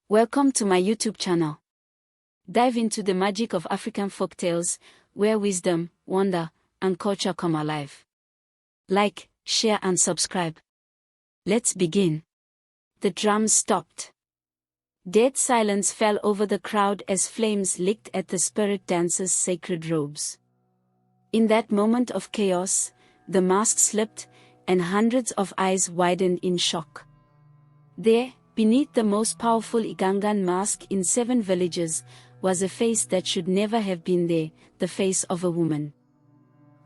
Welcome to my YouTube channel. Dive into the magic of African folktales, where wisdom, wonder, and culture come alive. Like, share and subscribe. Let's begin. The drums stopped. Dead silence fell over the crowd as flames licked at the spirit dancers' sacred robes. In that moment of chaos, the mask slipped, and hundreds of eyes widened in shock. There, beneath the most powerful Egungun mask in 7 villages, was a face that should never have been there, the face of a woman.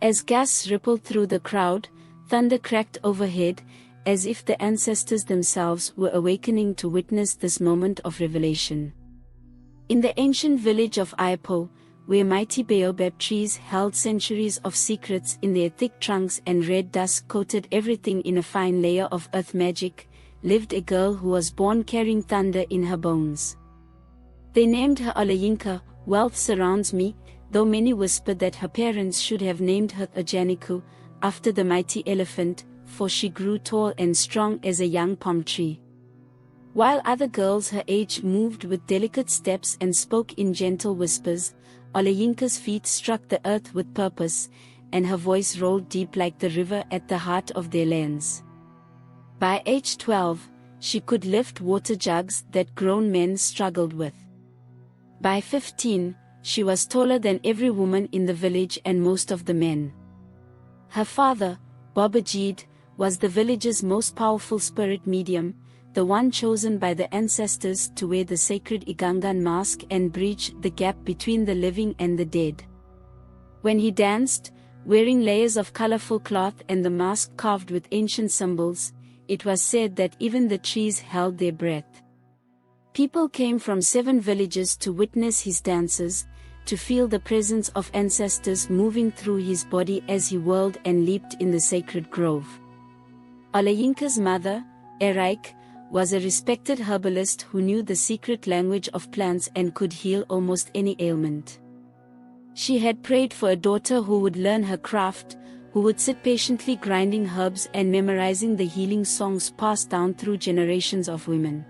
As gasps rippled through the crowd, thunder cracked overhead, as if the ancestors themselves were awakening to witness this moment of revelation. In the ancient village of Iyapo, where mighty baobab trees held centuries of secrets in their thick trunks and red dust coated everything in a fine layer of earth magic, lived a girl who was born carrying thunder in her bones. They named her Olayinka. Wealth surrounds me, though many whisper that her parents should have named her Ajaniku, after the mighty elephant, for she grew tall and strong as a young palm tree. While other girls her age moved with delicate steps and spoke in gentle whispers, Olayinka's feet struck the earth with purpose, and her voice rolled deep like the river at the heart of their lands. By age 12, she could lift water jugs that grown men struggled with. By 15, she was taller than every woman in the village and most of the men. Her father, Babajid, was the village's most powerful spirit medium, the one chosen by the ancestors to wear the sacred Egungun mask and bridge the gap between the living and the dead. When he danced, wearing layers of colorful cloth and the mask carved with ancient symbols, it was said that even the trees held their breath. People came from 7 villages to witness his dances, to feel the presence of ancestors moving through his body as he whirled and leaped in the sacred grove. Olayinka's mother, Eraik, was a respected herbalist who knew the secret language of plants and could heal almost any ailment. She had prayed for a daughter who would learn her craft, who would sit patiently grinding herbs and memorizing the healing songs passed down through generations of women.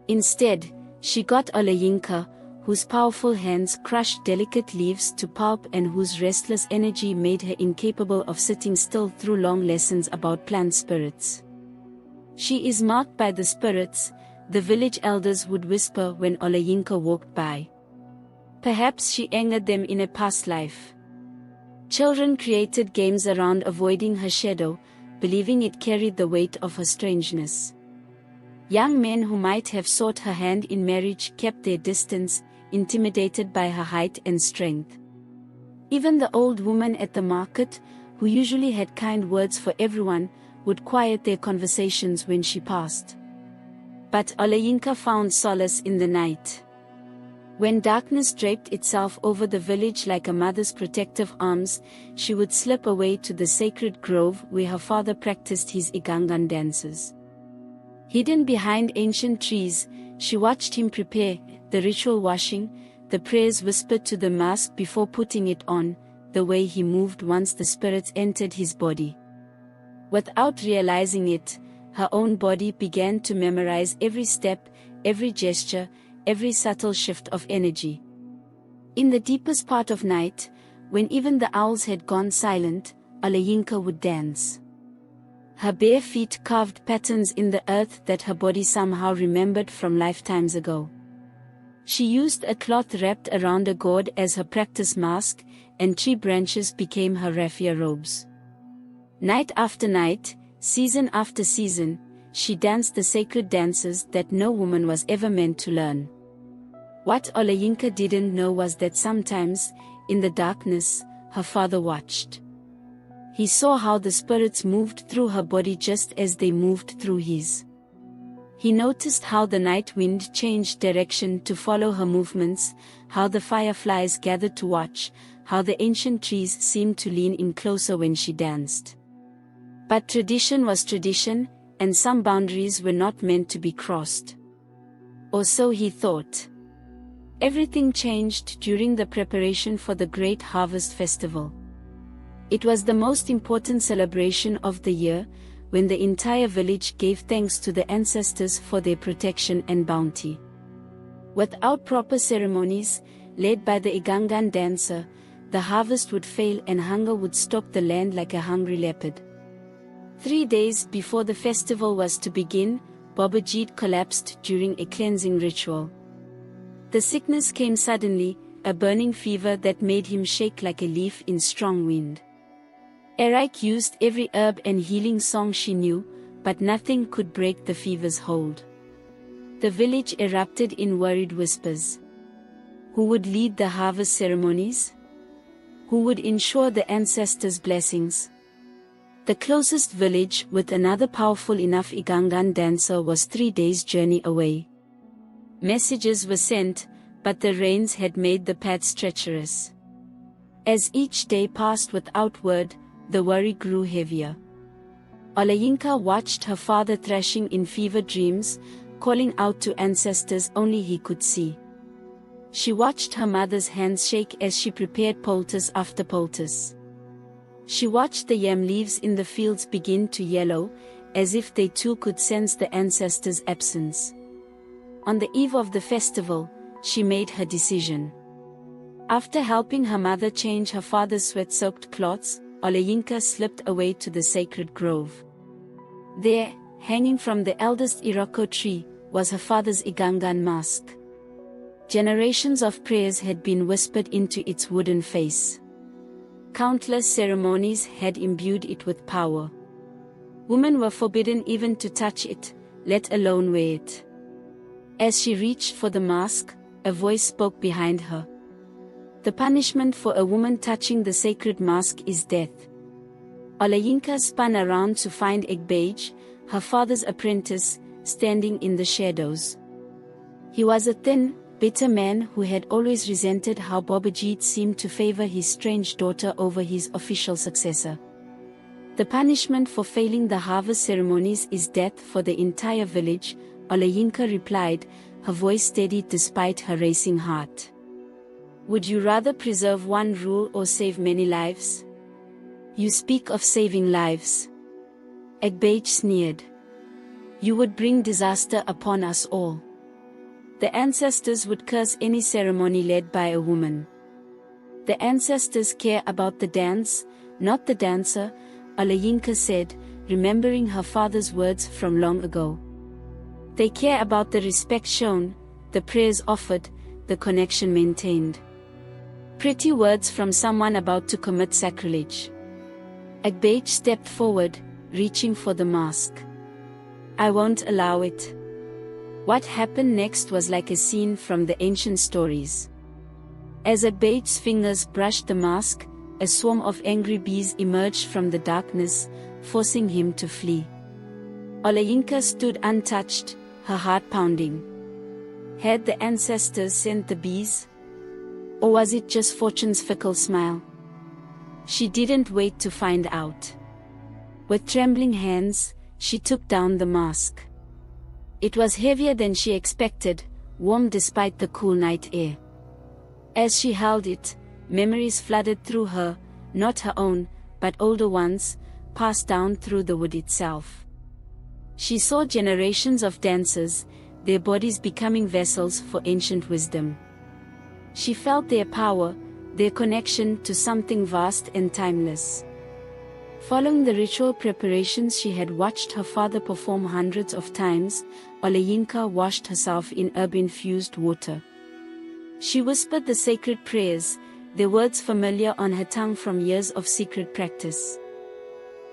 Instead, she got Olayinka, whose powerful hands crushed delicate leaves to pulp and whose restless energy made her incapable of sitting still through long lessons about plant spirits. "She is marked by the spirits," the village elders would whisper when Olayinka walked by. Perhaps she angered them in a past life. Children created games around avoiding her shadow, believing it carried the weight of her strangeness. Young men who might have sought her hand in marriage kept their distance, intimidated by her height and strength. Even the old woman at the market, who usually had kind words for everyone, would quiet their conversations when she passed. But Olayinka found solace in the night. When darkness draped itself over the village like a mother's protective arms, she would slip away to the sacred grove where her father practiced his Egungun dances. Hidden behind ancient trees, she watched him prepare the ritual washing, the prayers whispered to the mask before putting it on, the way he moved once the spirits entered his body. Without realizing it, her own body began to memorize every step, every gesture, every subtle shift of energy. In the deepest part of night, when even the owls had gone silent, Olayinka would dance. Her bare feet carved patterns in the earth that her body somehow remembered from lifetimes ago. She used a cloth wrapped around a gourd as her practice mask, and tree branches became her raffia robes. Night after night, season after season, she danced the sacred dances that no woman was ever meant to learn. What Olayinka didn't know was that sometimes, in the darkness, her father watched. He saw how the spirits moved through her body just as they moved through his. He noticed how the night wind changed direction to follow her movements, how the fireflies gathered to watch, how the ancient trees seemed to lean in closer when she danced. But tradition was tradition, and some boundaries were not meant to be crossed. Or so he thought. Everything changed during the preparation for the Great Harvest Festival. It was the most important celebration of the year, when the entire village gave thanks to the ancestors for their protection and bounty. Without proper ceremonies, led by the Egungun dancer, the harvest would fail and hunger would stalk the land like a hungry leopard. 3 days before the festival was to begin, Babajit collapsed during a cleansing ritual. The sickness came suddenly, a burning fever that made him shake like a leaf in strong wind. Erik used every herb and healing song she knew, but nothing could break the fever's hold. The village erupted in worried whispers. Who would lead the harvest ceremonies? Who would ensure the ancestors' blessings? The closest village with another powerful enough Egungun dancer was 3 days' journey away. Messages were sent, but the rains had made the paths treacherous. As each day passed without word, the worry grew heavier. Olayinka watched her father thrashing in fever dreams, calling out to ancestors only he could see. She watched her mother's hands shake as she prepared poultice after poultice. She watched the yam leaves in the fields begin to yellow, as if they too could sense the ancestors' absence. On the eve of the festival, she made her decision. After helping her mother change her father's sweat-soaked cloths, Olayinka slipped away to the sacred grove. There, hanging from the eldest Iyapo tree, was her father's Egungun mask. Generations of prayers had been whispered into its wooden face. Countless ceremonies had imbued it with power. Women were forbidden even to touch it, let alone wear it. As she reached for the mask, a voice spoke behind her. The punishment for a woman touching the sacred mask is death. Olayinka spun around to find Egbej, her father's apprentice, standing in the shadows. He was a thin, bitter man who had always resented how Babajit seemed to favor his strange daughter over his official successor. The punishment for failing the harvest ceremonies is death for the entire village, Olayinka replied, her voice steady despite her racing heart. Would you rather preserve one rule or save many lives? You speak of saving lives. Egbej sneered. You would bring disaster upon us all. The ancestors would curse any ceremony led by a woman. The ancestors care about the dance, not the dancer, Olayinka said, remembering her father's words from long ago. They care about the respect shown, the prayers offered, the connection maintained. Pretty words from someone about to commit sacrilege. Egbej stepped forward, reaching for the mask. I won't allow it. What happened next was like a scene from the ancient stories. As Egbej's fingers brushed the mask, a swarm of angry bees emerged from the darkness, forcing him to flee. Olayinka stood untouched, her heart pounding. Had the ancestors sent the bees? Or was it just fortune's fickle smile? She didn't wait to find out. With trembling hands, she took down the mask. It was heavier than she expected, warm despite the cool night air. As she held it, memories flooded through her, not her own, but older ones, passed down through the wood itself. She saw generations of dancers, their bodies becoming vessels for ancient wisdom. She felt their power, their connection to something vast and timeless. Following the ritual preparations she had watched her father perform hundreds of times, Olayinka washed herself in herb-infused water. She whispered the sacred prayers, their words familiar on her tongue from years of secret practice.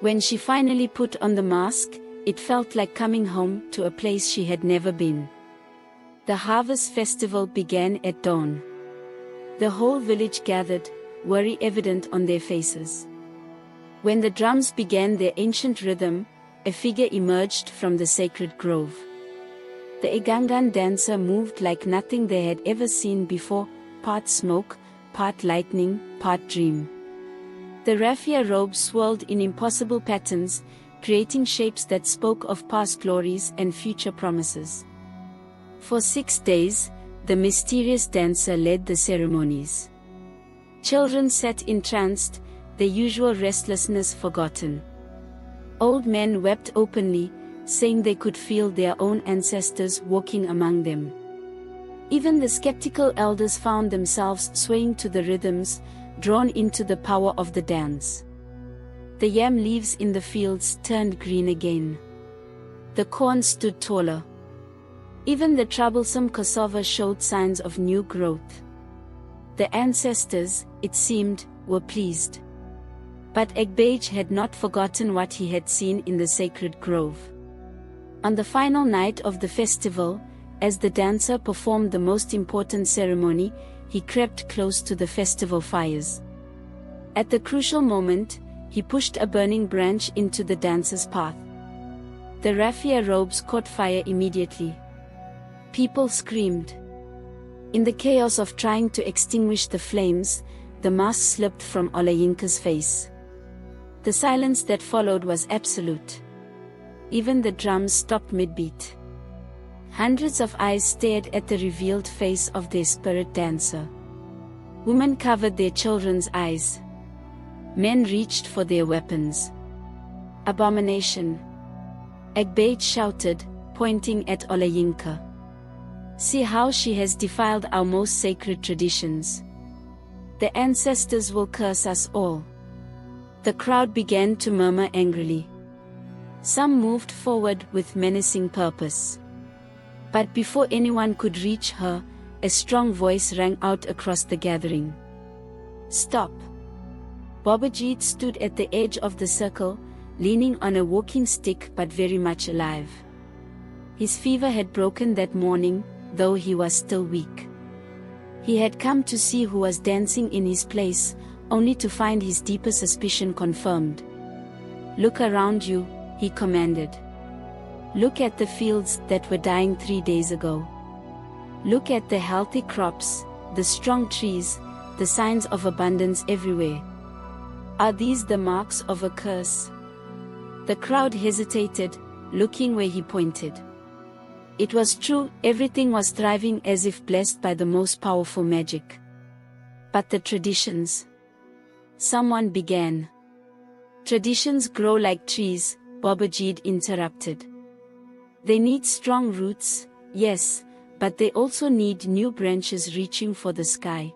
When she finally put on the mask, it felt like coming home to a place she had never been. The harvest festival began at dawn. The whole village gathered, worry evident on their faces. When the drums began their ancient rhythm, a figure emerged from the sacred grove. The Egungun dancer moved like nothing they had ever seen before, part smoke, part lightning, part dream. The raffia robe swirled in impossible patterns, creating shapes that spoke of past glories and future promises. For 6 days, the mysterious dancer led the ceremonies. Children sat entranced, their usual restlessness forgotten. Old men wept openly, saying they could feel their own ancestors walking among them. Even the skeptical elders found themselves swaying to the rhythms, drawn into the power of the dance. The yam leaves in the fields turned green again. The corn stood taller. Even the troublesome cassava showed signs of new growth. The ancestors, it seemed, were pleased. But Egbage had not forgotten what he had seen in the sacred grove. On the final night of the festival, as the dancer performed the most important ceremony, he crept close to the festival fires. At the crucial moment, he pushed a burning branch into the dancer's path. The raffia robes caught fire immediately. People screamed. In the chaos of trying to extinguish the flames, the mask slipped from Olayinka's face. The silence that followed was absolute. Even the drums stopped mid-beat. Hundreds of eyes stared at the revealed face of their spirit dancer. Women covered their children's eyes. Men reached for their weapons. Abomination! Egbage shouted, pointing at Olayinka. See how she has defiled our most sacred traditions. The ancestors will curse us all. The crowd began to murmur angrily. Some moved forward with menacing purpose. But before anyone could reach her, a strong voice rang out across the gathering. Stop! Babajit stood at the edge of the circle, leaning on a walking stick but very much alive. His fever had broken that morning, though he was still weak. He had come to see who was dancing in his place, only to find his deeper suspicion confirmed. Look around you, he commanded. Look at the fields that were dying 3 days ago. Look at the healthy crops, the strong trees, the signs of abundance everywhere. Are these the marks of a curse? The crowd hesitated, looking where he pointed. It was true, everything was thriving as if blessed by the most powerful magic. But the traditions? Someone began. Traditions grow like trees, Babajid interrupted. They need strong roots, yes, but they also need new branches reaching for the sky.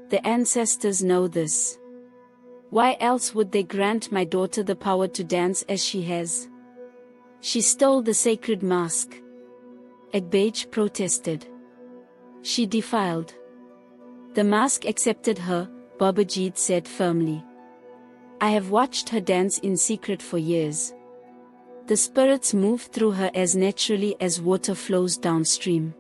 The ancestors know this. Why else would they grant my daughter the power to dance as she has? She stole the sacred mask. Egbage protested. She defiled. The mask accepted her, Babajid said firmly. I have watched her dance in secret for years. The spirits move through her as naturally as water flows downstream.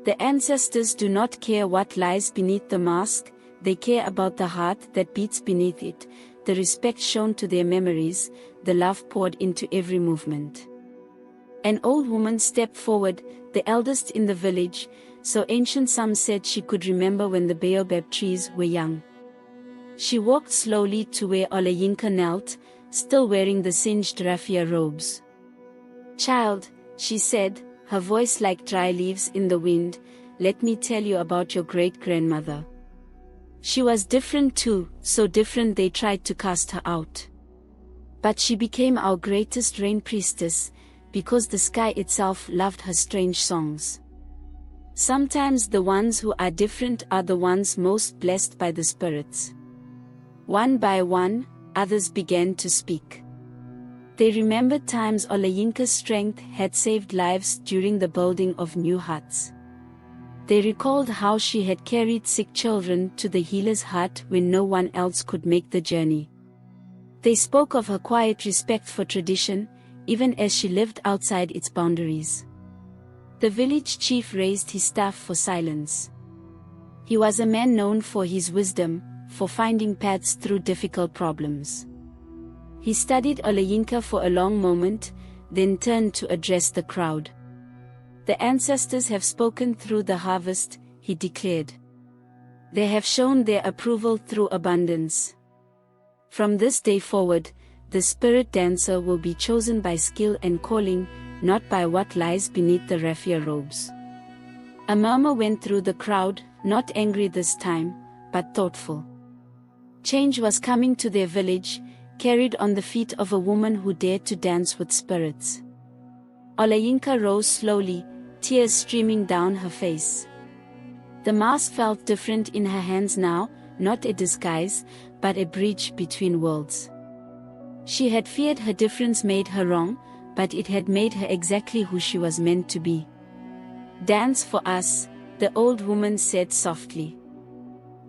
The ancestors do not care what lies beneath the mask, they care about the heart that beats beneath it, the respect shown to their memories, the love poured into every movement. An old woman stepped forward, the eldest in the village, so ancient some said she could remember when the baobab trees were young. She walked slowly to where Olayinka knelt, still wearing the singed raffia robes. Child, she said, her voice like dry leaves in the wind, let me tell you about your great-grandmother. She was different too, so different they tried to cast her out. But she became our greatest rain priestess, because the sky itself loved her strange songs. Sometimes the ones who are different are the ones most blessed by the spirits. One by one, others began to speak. They remembered times Olayinka's strength had saved lives during the building of new huts. They recalled how she had carried sick children to the healer's hut when no one else could make the journey. They spoke of her quiet respect for tradition, even as she lived outside its boundaries. The village chief raised his staff for silence. He was a man known for his wisdom, for finding paths through difficult problems. He studied Olayinka for a long moment, then turned to address the crowd. The ancestors have spoken through the harvest, he declared. They have shown their approval through abundance. From this day forward, the spirit dancer will be chosen by skill and calling, not by what lies beneath the raffia robes. A murmur went through the crowd, not angry this time, but thoughtful. Change was coming to their village, carried on the feet of a woman who dared to dance with spirits. Olayinka rose slowly, tears streaming down her face. The mask felt different in her hands now, not a disguise, but a bridge between worlds. She had feared her difference made her wrong, but it had made her exactly who she was meant to be. "Dance for us," the old woman said softly.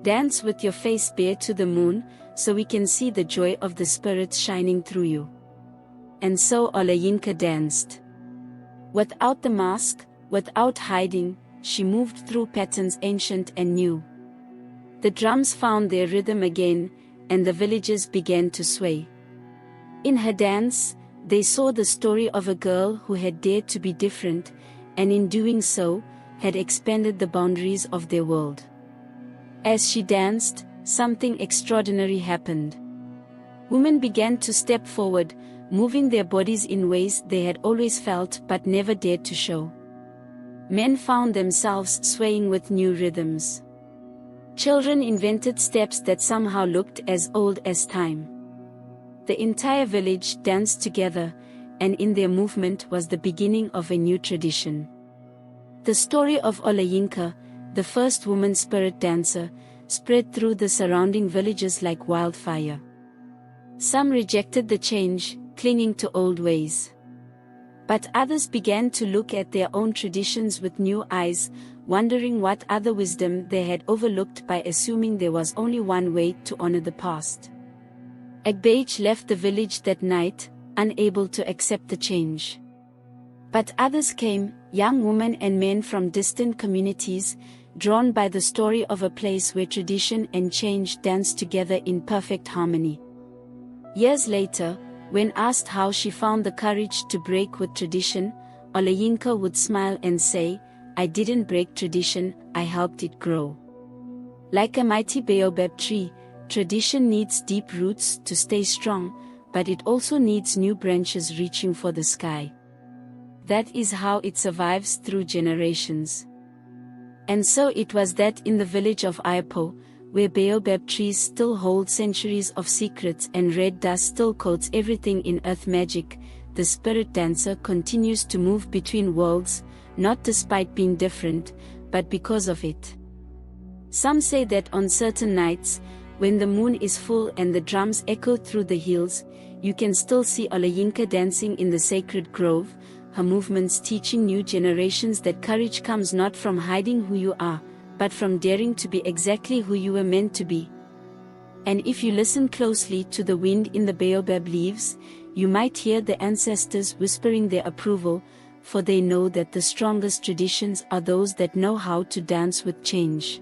"Dance with your face bare to the moon, so we can see the joy of the spirits shining through you." And so Olayinka danced. Without the mask, without hiding, she moved through patterns ancient and new. The drums found their rhythm again, and the villages began to sway. In her dance, they saw the story of a girl who had dared to be different, and in doing so, had expanded the boundaries of their world. As she danced, something extraordinary happened. Women began to step forward, moving their bodies in ways they had always felt but never dared to show. Men found themselves swaying with new rhythms. Children invented steps that somehow looked as old as time. The entire village danced together, and in their movement was the beginning of a new tradition. The story of Olayinka, the first woman spirit dancer, spread through the surrounding villages like wildfire. Some rejected the change, clinging to old ways. But others began to look at their own traditions with new eyes, wondering what other wisdom they had overlooked by assuming there was only one way to honor the past. Egungun left the village that night, unable to accept the change. But others came, young women and men from distant communities, drawn by the story of a place where tradition and change danced together in perfect harmony. Years later, when asked how she found the courage to break with tradition, Olayinka would smile and say, "I didn't break tradition, I helped it grow." Like a mighty baobab tree, tradition needs deep roots to stay strong, but it also needs new branches reaching for the sky. That is how it survives through generations. And so it was that in the village of Iyapo, where baobab trees still hold centuries of secrets and red dust still coats everything in earth magic, the spirit dancer continues to move between worlds, not despite being different, but because of it. Some say that on certain nights, when the moon is full and the drums echo through the hills, you can still see Olayinka dancing in the sacred grove, her movements teaching new generations that courage comes not from hiding who you are, but from daring to be exactly who you were meant to be. And if you listen closely to the wind in the baobab leaves, you might hear the ancestors whispering their approval, for they know that the strongest traditions are those that know how to dance with change.